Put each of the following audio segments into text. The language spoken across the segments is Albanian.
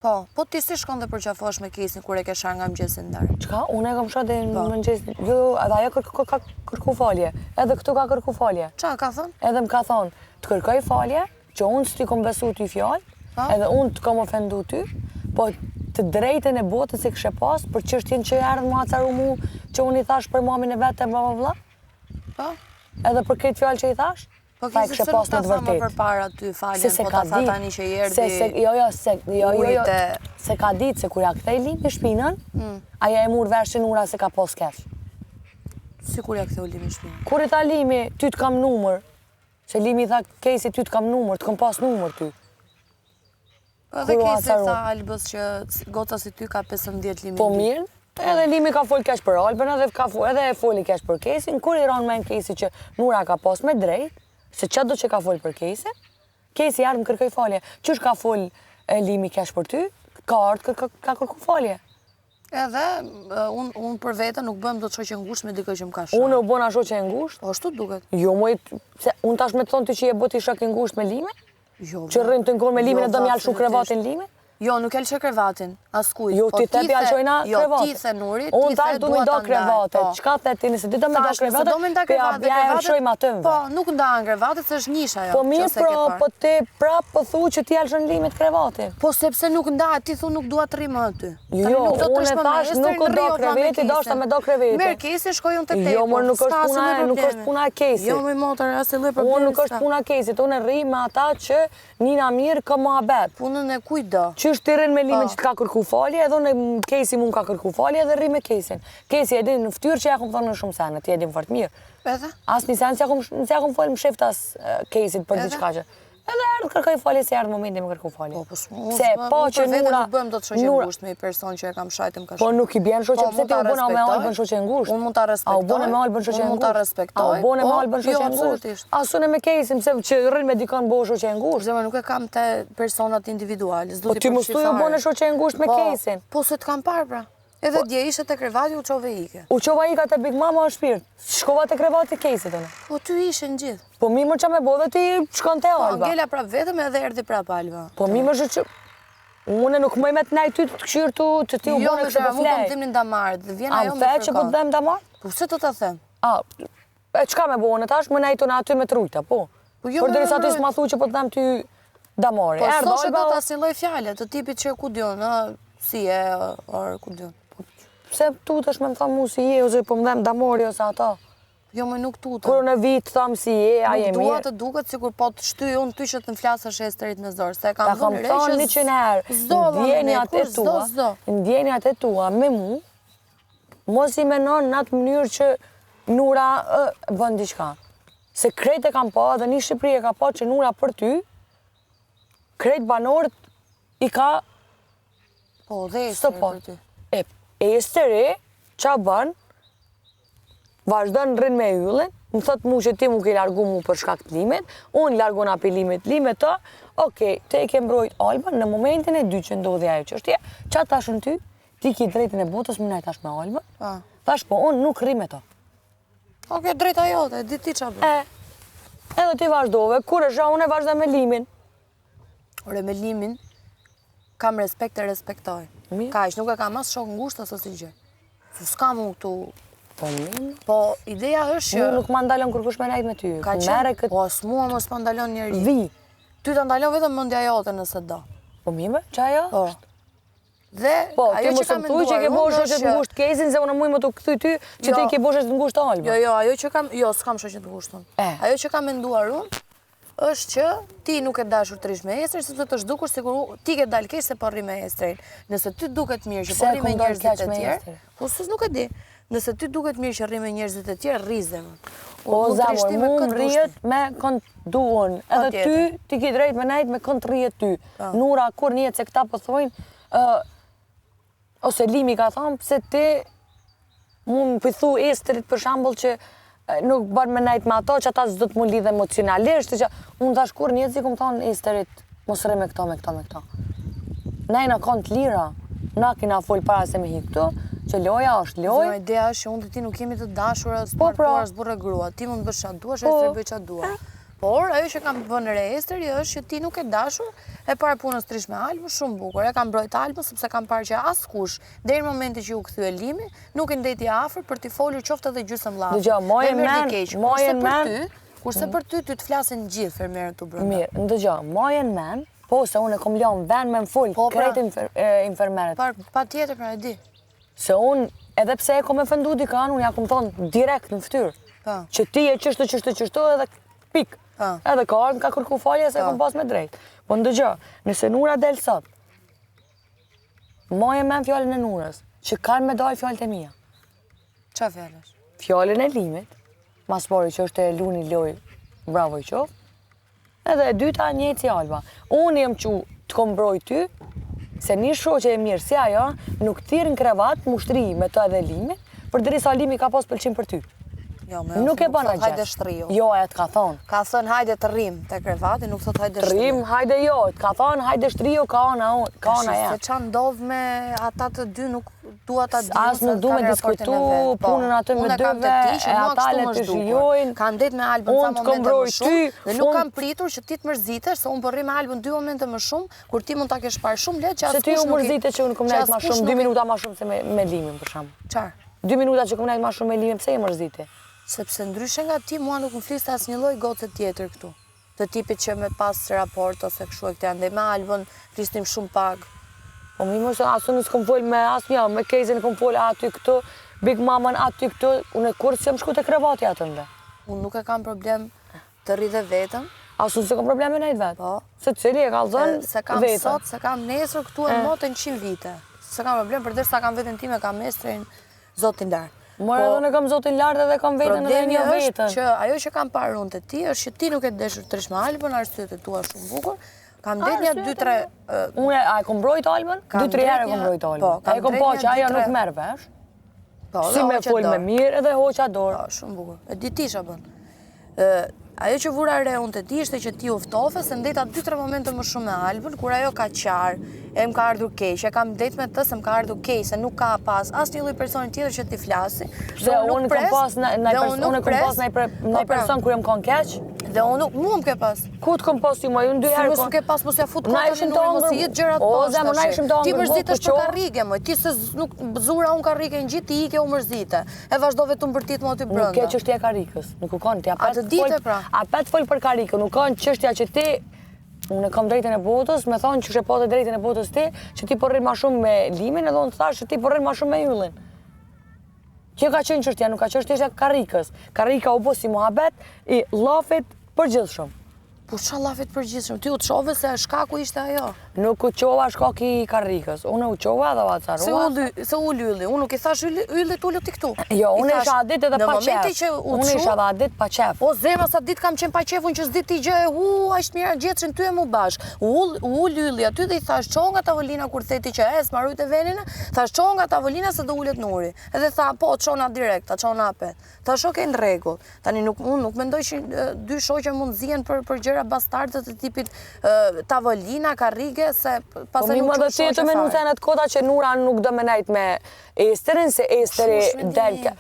Po ti si shkon dhe përqafosh me kesin kur e ke shar nga mëngjesin ndarë? Çka? Unë e kam shar dhe në mëngjes. Jo, edhe ajo ka kërku falje. Edhe këtu ka kërku falje. Qa ka thënë? Edhe më ka thonë, të kërkoj falje, që unë s'ti kom besu ty fjallë, edhe unë të kom ofendu ty, po të drejten e botës e kështë pas, për çështjen që erdhë mua caru mu, që unë i thash për mamin e vetë e bla bla bla. Edhe për këtë fjallë që i thash, po kështë se nuk ta thama për para ty faljen, po ta tha tani që i erdi se ka ditë se kur ja kthej Limi shpinën, aja e mur vershin ura se ka pos kesh. Si kur ja ktheu Limi shpinën? Kur i tha Limi, ty të kam numër, se Limi tha Kesi ty të kam numër, të kam pas numër ty. Edhe Kesi tha Albës që goca si ty ka 15 Limi. Po mirë, edhe Limi ka fol kesh për Albën, edhe e foli kesh për Kesin, kur i ron me në Kesi që Nura ka pas me drejt, se që do që ka fol për Kesi, Kesi ardhë më kërkoj falje. Qysh ka fol Limi kesh për ty, ka ardhë ka kërku falje. Edhe, unë për vete nuk bëm do të shoqe ngusht me dikë që më ka shar. Unë u bëna shoqe ngusht? Po, ashtu duket. Jo, unë tash me të thonë ty që je bëti shoqe ngusht me Limi? Jo. Që rrinë të nkonë me Limin e do mjalë shu krevatin Limi? Jo, nuk e lëshe krevatin, as kuj. Jo, ti tepi alëshojna krevatin. Jo, ti the Nuri, unë tash du me do krevatet. Qka the ti, nëse ti do me do krevatet, ja e lëshojma tëmve. Po, nuk nda në krevatet, se është njisha jo. Po mirë, po ti prap po thu që ti alëshon Limit krevatin. Po sepse nuk nda, ti thu nuk dua të rrimë aty. Jo, unë tash nuk do kreveti, do shta me do kreveti. Merë Kesi, shkoj unë të tepër. Jo, mërë nuk është puna e Kesit. Jo, me motor, as e lë problemi. Unë nuk është puna e Kesit, unë rri me ata që njina mirë ka mohabet. Punën e kujdo. Qysh ti rrin me Limin që të ka kërku falje, edhe unë Kesi mund ka kërku falje edhe rri me Kesin. Kesi e din në ftyrë që ja kom thonë në shumë sene, ti e din fort mirë. Edhe? As një sen se ja kom folë më shiftas Kesit për diçka që. Edhe erdhë kërkoj falje se erdhë momentin me kërku falje. Se po që Nura... Nuk bëm do të shoqe ngusht me i person që e kam shajtëm ka shumë. Po nuk i bjen shoqe, pse ti u bëna me Albën shoqe ngusht? Unë mund ta respektoj. A u bëne me Albën shoqe ngusht? Unë mund ta respektoj. A u bëne me Albën shoqe ngusht? Absolutisht. Asune me Kesin, pse që rrin me dikon bëu shoqe ngusht? Zemra nuk e kam te personat individuale. Po ti mos tu u bëne shoqe ngusht me Kesin. Po se të kam parë pra. Edhe dje ishe te krevati u qove ike. U qova ika te Big Mama në shpirt. Shkova te krevati Kesit unë. Po ty ishe në gjithë. Po mi më që me bo dhe ti shkon te Alba. Po Angela prap vetëm edhe erdi prap Alba. Po mi më që une nuk mëj me të nejtë ty të këshirë tu që ti u bone kështë po flej. Jo, mu të më një damarë, dhe vjen ajo me fërka. A më që po të dhem damarë? Po se të të them? E qka me bone tash, më nejtë në aty me trujta, po. Por dhe sa ti s'ma thu që po të dhem ty damarë. Po s'to që do të asiloj fjale, të tipit që ku dion, si e, or ku dion. Pse tutesh me më thamë mu si je, ose po më dhem damori ose ata? Jo, me nuk tuta. Kur në vit thamë si je, a je mirë? Nuk dua të duket si kur po të shtyj unë ty që të në flasësh Esterit me zorë, se kam dhënë re që ndjenjat e tua me mu, mos i menon në atë mënyrë që Nura bën diçka. Se krejt e kam pa, dhe një Shqipëri e ka pa që Nura për ty, krejt banorët i ka... Po, dhe Esteri për ty. Esteri, qa bën, vazhdon rrin me yllin, më thot mu që ti mu ke largu mu për shkak të Limit, unë largon api Limit të, okej, te i ke mbrojt Albën, në momentin e dy që ndodhi ajo çështje, qa tash në ty, ti ki drejtin e botës, më nej tash me Albën, tash po unë nuk rri me to. Okej, drejta jote, di ti qa bën. Edhe ti vazhdove, kur është unë e vazhda me Limin. Ore me Limin, kam respekt e respektoj. Ka ish, nuk e kam as shok ngusht asë si gjë. S'kam unë këtu... Po, ideja është që... Mu nuk ma ndalon kërkush me nejt me ty. Ka qenë, po as mua mos ma ndalon njeri. Vi. Ty të ndalon vetëm mëndja jote nëse do. Po mime, që ajo? Po. Dhe, ajo që kam menduar... Po, ti më së që ke bo shoqet ngusht Kesin, se unë muj më të këthy ty, që ti ke bo shoqet ngusht Alba. Jo, ajo që kam... Jo, s'kam shoqet ngusht unë. Ajo që kam menduar unë, është që ti nuk e dashur të rish me Esterin, sepse të shdukur sikur ti ke dalë keq se po rri me Esterin. Nëse ty duket mirë që po rri me njerëzit e tjerë, po s'us nuk e di. Nëse ty duket mirë që rri me njerëzit e tjerë, rri zemër. O zamor, mu më rrijet me kënd duon. Edhe ti ki drejt me nejt me kënd rrijet ty. Nura, kur njetë se këta po thojnë, ose Limi ka thamë, pse ti mu më pëthu Esterit për shambull që nuk bërë me nejt me ato, që ata s'do të mu lidhe emocionalisht, që unë tash kur njëtë si këmë thonë Esterit, mos rri me këto, me këto, me këto. Nejna kanë të lira, na kina full para se me hi këtu, që loja është loj. Zema, ideja është që unë dhe ti nuk kemi të dashur e sportuar s'burre grua, ti mund bësh qatë duash, Esteri bëj qatë dua. Por, ajo që kam bënë re Esteri është që ti nuk e dashur, E parë punës trish me Albën, shumë bukur. E kam mbrojt Albën sepse kam parë që askush deri në momentin që u kthye Limi, nuk i ndeti afër për t'i folur qoftë edhe gjysmë llafë. Kurse për ty të flasin gjithë fermerët të brenda. Mirë, ndëgjoj, mojen men, po se unë e kom lënë vend me full krejt infermeret. Pa tjetër pra e di. Se unë, edhe pse e kom e fëndu dikan, unë ja kom thonë direkt në fytyrë. Që ti e qështu edhe pik. Edhe ka ardhë ka kërku falje se e kom pas me drejt. Po ndëgjoj, nëse Nura del sot, mojen men fjallën e Nurës, që kanë me dalë fjallët e mija. Qa fjallësh? Fjallën e Limit, mas pari që është e Luni Loj, bravo i qoftë, edhe e dyta njëtë si Alba. Unë jem që të kom mbroj ty, se një shoqe e mirë si ajo, nuk thirë në krevat, mushtri me të edhe Limit, për derisa Limi ka pas pëlqim për ty. Nuk e bën hajde shtriu. Jo, e të ka thonë. Ka thënë hajde të rrim te krevati, nuk thot hajde shtriu. Rrim, hajde jo, të ka thonë hajde shtriu ka ona ja. Se çan ndodh me ata të dy nuk dua ta di. As nuk du me diskutu punën aty me dyve, e ata le të shijojnë. Kam det me Albën sa momente më shumë dhe nuk kam pritur që ti të mërzitesh, se unë po rri me Albën 2 momente më shumë, kur ti mund ta kesh parë shumë lehtë që askush nuk. Se ti u mërzite që unë kom nejt më shumë 2 minuta më shumë se me Limin për shemb. Çfarë? 2 minuta që kom nejt më shumë me Limin, pse e mërzite? Sepse ndryshe nga ti, mua nuk më fliste asnjë lloj goce tjetër këtu. Të tipit që me pas raport ose kështu e këtë andej me Albën, flisnim shumë pak. Po mi mos asu nuk kom fol me asnjë, me Kezën kom fol aty këtu, Big Maman aty këtu, unë kurrë jam shku te krevati atënde. Unë nuk e kam problem të rri dhe vetëm. Asu se kam probleme nejt vet. Po. Se cili e kallzon vetëm. Se kam sot, se kam nesër këtu e motën 100 vite. Se kam problem përderisa kam veten time, kam mestrin Zotin lart. More edhe në kam Zotin lartë edhe kam vetën edhe një vetën. Problemi është që ajo që kam parë unë të ti është që ti nuk e deshur të rish me Albën, arsyet e tua shumë bukur. Kam det një 2-3... Unë a e kom mbrojt Albën? 2-3 herë e kom mbrojt Albën. A e kom po që ajo nuk merr vesh. Si me fol me mirë edhe hoqa dorë. Shumë bukur. E di ti qa bën. Ajo që vura re unë të ti ishte që ti uftofe, se ndeta 2-3 momente më shumë me Albën, kur ajo ka qarë, e më ka ardhur keq, e kam det me të se më ka ardhur keq, se nuk ka pas asnjë lloj personi tjetër që ti flasi. Dhe unë kom pas ndaj person kur jam kon keq. Dhe unë nuk mua më ke pas. Ku të kom pas ti më, unë 2 herë. Mos ke pas, mos ja fut kotën në mos i jetë gjërat poshtë. Ti mërzitesh për karrige më, ti se nuk zura unë karrige në gjithë, ti ike u mërzite. E vazhdove të mbërtit më aty brenda. Nuk ke çështja e karrikës, nuk u kanë ti apet fol për karrikën, nuk kanë çështja që ti unë kam drejtën e botës, me thonë që po të drejtën e botës ti, që ti po rrin më shumë me Limin, edhe unë thash që ti po rrin më shumë me Yllin. Kjo ka qenë çështja, nuk ka qenë çështja e karrikës. Karrika u bë si muhabet i llafit përgjithshëm. Po ç'a llafit përgjithshëm? Ti u çove se shkaku ishte ajo. Nuk u çova shkaki i karrikës. Unë u çova dhe u acarua. Se u Ylli, unë nuk i thash Ylli tullet ti këtu. Jo, unë isha adit edhe pa qef. Unë isha dhe adit pa qef. O zemra, sa dit kam qenë pa qef, unë që s'dit ti gjë, ashtë mira gjetëshin ty e mu bashk. U Ylli aty dhe i thash qo nga tavolina kur theti që s'marrujt e venina, thash qo nga tavolina se do ullet Nuri. Edhe tha, po, qona direkt, ta qona apet. Thash okej në rregull. Tani unë nuk mendoj që 2 shoqe mund zihen për gjëra bastarde të tipit tavolina, karrige, se pasë nuk që shoqe të menu të në të kota që Nura nuk do me nejt me Esterin, se Esteri delke.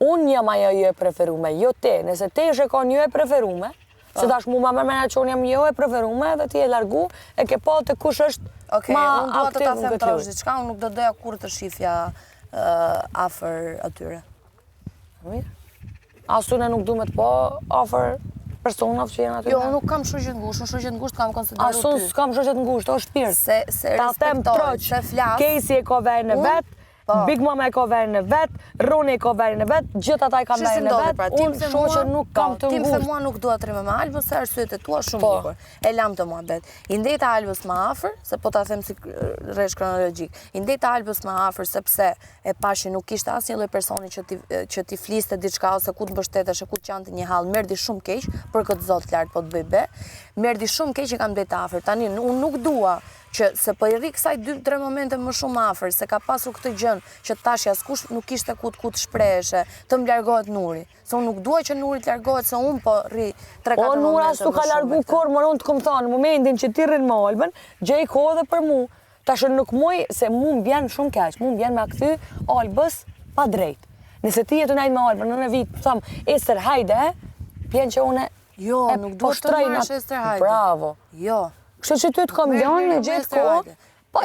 Unë jam ajo jo e preferume, jo te. Nëse te ishe ka një e preferume, se dash mu ma mërmena që unë jam jo e preferume dhe ti e largu, e ke pa të kush është ma aktiv në këtë lujë. Unë nuk do doja kur të shifja afer atyre. Mirë. Asune nuk du me të po afer personat që jenë aty. Jo, nuk kam shoqet ngushtë, unë shoqet ngushtë kam konsideru ty. Asun s'kam shoqet ngushtë, o shpirt. Se respektoj, se flas. Casey e ka verin e vet, Big Mama e ka verin e vet, Roni e ka verin e vet, gjithë ata i kam verin e vet, unë shoqe nuk kam të ngushtë. Tim se mua nuk dua të rime me Albën, se arsyet e tua shumë bukur. E lam të muhabet. I ndeta Albës më afër, se po ta them si rresh kronologjik. I ndeta Albës më afër sepse e pashi nuk kishte asnjë lloj personi që ti fliste diçka ose ku të mbështetesh, ku të qante një hall, merdi shumë keq për këtë zot lart po të bëj be. Merdi shumë keq që kam ndeta afër. Tani unë nuk dua që se po i rri kësaj 2-3 momente më shumë afër, se ka pasur këtë gjën që tash askush nuk kishte ku të shpreheshe, të më largohet Nuri. Se unë nuk dua që Nuri të largohet, se unë po rri 3-4 momente. O Nura s'u ka largu kur, më unë të kom thonë, në momentin që ti rrin me Albën, gjej kohë dhe për mu. Tash nuk muj, se mu m'bjen shumë keq, mu m'bjen me akthy Albës pa drejt. Nëse ti jetu najt me Albën, në vit, thamë, Ester hajde, pjen që une jo, nuk duhet të marrësh Ester hajde. Bravo. Jo. Kështu që ty të kam lënë në gjithë kohë.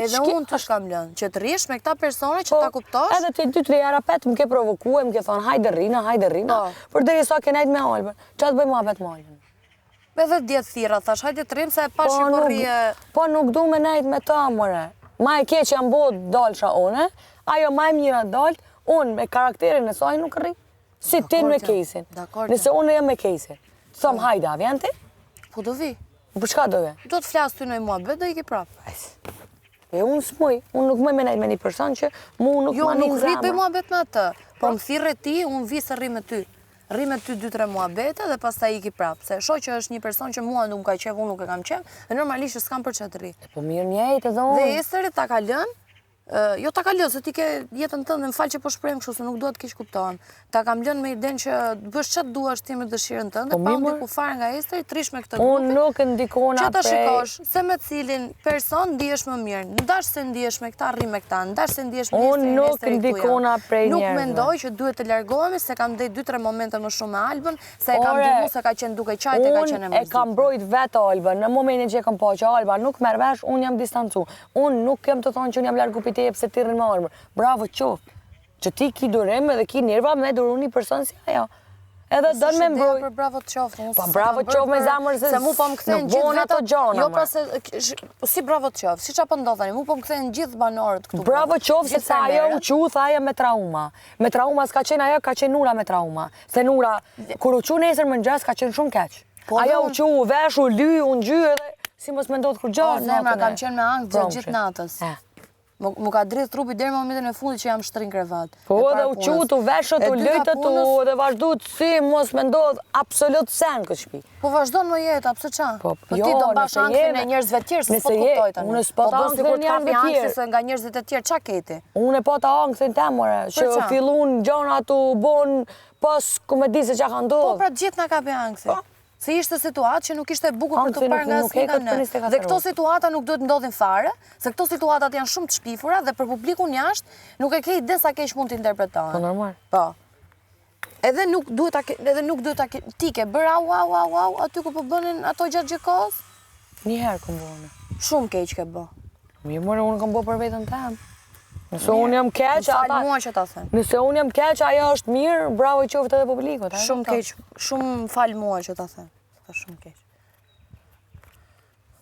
Edhe unë të shkam lënë, që të rish me këta persone që ta kuptosh. Edhe ti 2-3 jara pet më ke provokue, më ke thonë hajde rrina, për deri sa ke nejt me Albën. Qa të bëj muhabet me Albën? Edhe 10 thira, thash hajde të rrim se e pash i përrije. Po nuk du me nejt me ta, more. Ma e keq jam bo dalësha une, ajo ma e mira dalë, unë me karakterin e saj nuk rri. Si ti me kesin. Nëse unë jam me kesin. Të thom hajde, a vjen ti? Po do vi. Për shka do vi? Do të flasë ty në muhabet, do i ki prapë. E unë s'muj, unë nuk më nejt me një person që mu nuk ma një Jo, nuk rrit për muhabet me atë, po më thirre ti, unë vi se rri me ty. Rri me ty 2-3 muhabete dhe pas ta i ki prapë. Se shoh që është një person që mua nuk ka qef, unë nuk e kam qef, dhe normalisht që s'kam për që të rri. Po mirë njejtë edhe unë. Dhe Esteri ta ka lënë, jo ta ka lënë, se ti ke jetën tënde, më falë që po shprejmë kështu, se nuk duhet kish kuptohen. Ta kam lënë me iden që bësh çfarë duash ti me dëshirën tënde, pa unë diku fare nga Esteri, trish me këtë grupi. Unë nuk ndikona që ta shikosh se me cilin person ndihesh më mirë. Ndash se ndihesh me këta, rri me këta. Ndash se ndihesh me Esteri, unë nuk ndikona prej njerëzve. Nuk mendoj që duhet të largohemi, se kam ndej 2-3 momente më shumë me Albën, se e kam dëgjuar se ka qenë duke qajt e ka qenë Unë e kam mbrojt vetë Albën, në momentin që e kam pa që Alba nuk merr vesh, unë jam distancu. Unë nuk kem të thonë që unë jam largu prej teje pse ti rrin me Albën. Bravo qoftë. Që ti ki durim edhe ki nerva me duru një person si ajo. Edhe do me mbroj. Për bravo të qoftë. Pa bravo të qoftë me zamër se mu po më kthejnë gjithë ato gjona. Jo pra se si bravo të qoftë, si çapo ndodheni, mu po më kthejnë gjithë banorët këtu. Bravo qoftë sepse ajo u qu thaja me trauma. Me trauma s'ka qenë ajo, ka qenë Nura me trauma. Se Nura kur u qu nesër mëngjes ka qenë shumë keq. Ajo u qu vesh, u ly, u ngjy edhe si mos më ndodh kur gjë. Zemra kam qenë me ankth gjithë natës. Mu ka dridh trupi deri në momentin e fundit që jam shtrin krevat. Po dhe u qut, u veshët, u lejtët, dhe vazhdojt si mos me ndodh absolut sen këtë shpi. Po vazhdojnë më jetë, apse qa? Po ti do mbash ankthën e njerëzve tjerë, se s'po kuptoj tani. Unë s'po ta ankthën njerëzve tjerë. Se nga njerëzit e tjerë, qa keti? Unë po ta ankthën temore, që fillun gjonat u bon pas ku me di se qa ka ndodh. Po pra gjithë nga ka be ankthën. Se ishte situatë që nuk ishte bukur për të parë nga asnjë nga ne. Dhe këto situata nuk duhet ndodhin fare, se këto situatat janë shumë të shpifura dhe për publikun jashtë nuk e ke ide sa keq mund të interpretohen. Po normal. Po. Edhe nuk duhet ta ti ke bër au aty ku po bënin ato gjatë kohës? Një herë kam bënë. Shumë keq ke bë. Mirë, more unë kam bë për veten time. Nëse unë jam keq, ata mua që ta them. Nëse unë jam keq, ajo është mirë, bravo qoftë edhe publikut. Shumë keq, shumë fal mua që ta them. Shumë keq.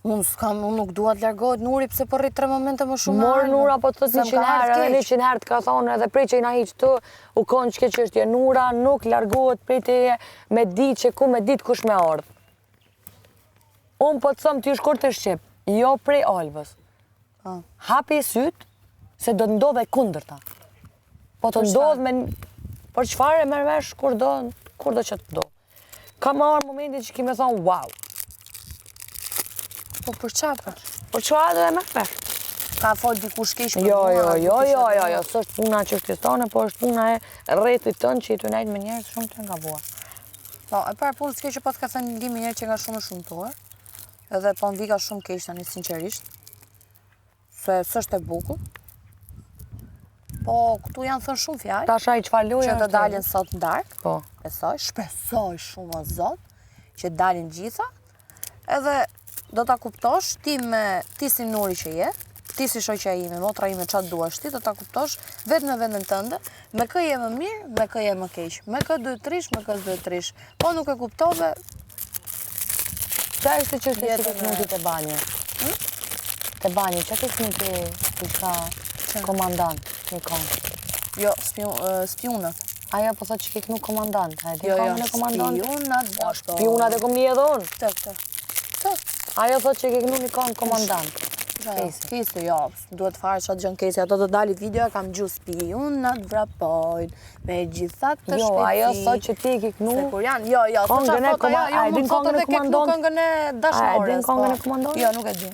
Unë nuk dua të largohet Nuri pse po rrit 3 momente më shumë. Mor Nura po të thotë 100 herë, edhe 100 herë të ka thonë edhe prej që i na hiq të u kon çka çështje. Nura nuk largohet prej teje me ditë që ku me ditë kush me ardh. Unë po të them ti shkurt të shqip, jo prej Albës. Hapi syt se do të ndodhe kundërta. Po të ndodh me për çfarë merr vesh kur do që të do. Ka marrë momentin që ki me thonë, wow. Po për çfarë? Për çfarë do e merr vesh? Ka fol dikush keq për mua? Jo, s'është puna çështjes tone, po është puna e rrethit tënd që i të nejt me njerëz shumë të gabuar. Po, e para punës keq që po të ka thënë ndihmë njerëz që nga shumë shumtuar. Edhe po më vika shumë keq tani sinqerisht. Se s'është e bukur. Po, këtu janë thënë shumë fjalë. Tash ai çfarë loja që të dalin sot në darkë. Po. Shpresoj shumë o Zot që dalin gjitha. Edhe do ta kuptosh ti si Nuri që je, ti si shoqja ime, motra ime çfarë duash ti, do ta kuptosh vetëm në vendin tënde, me kë je më mirë, me kë je më keq. Me kë duhet të rish, me kë duhet të rish. Po nuk e kuptove. Çfarë është çështja e teknikut të banjë? Të banjë, çfarë teknikë diçka komandant një kohë? Jo, spionat. Ajo po thotë që ke kënu komandant. Jo, spionat. Spionat e kom një edhe unë? Të. Ajo thotë që ke kënu një kohë komandant. Kesi, jo, duhet fare qatë gjën kesi, ato të dalit video, kam gju spionat vrapojnë, me gjithat të shpeci. Jo, ajo thotë që ti ke kënu... Se kur janë, jo, s'o qa foto, jo, mund foto dhe ke kënu këngën e dashnores. A e din këngën e komandonit? Jo, nuk e di.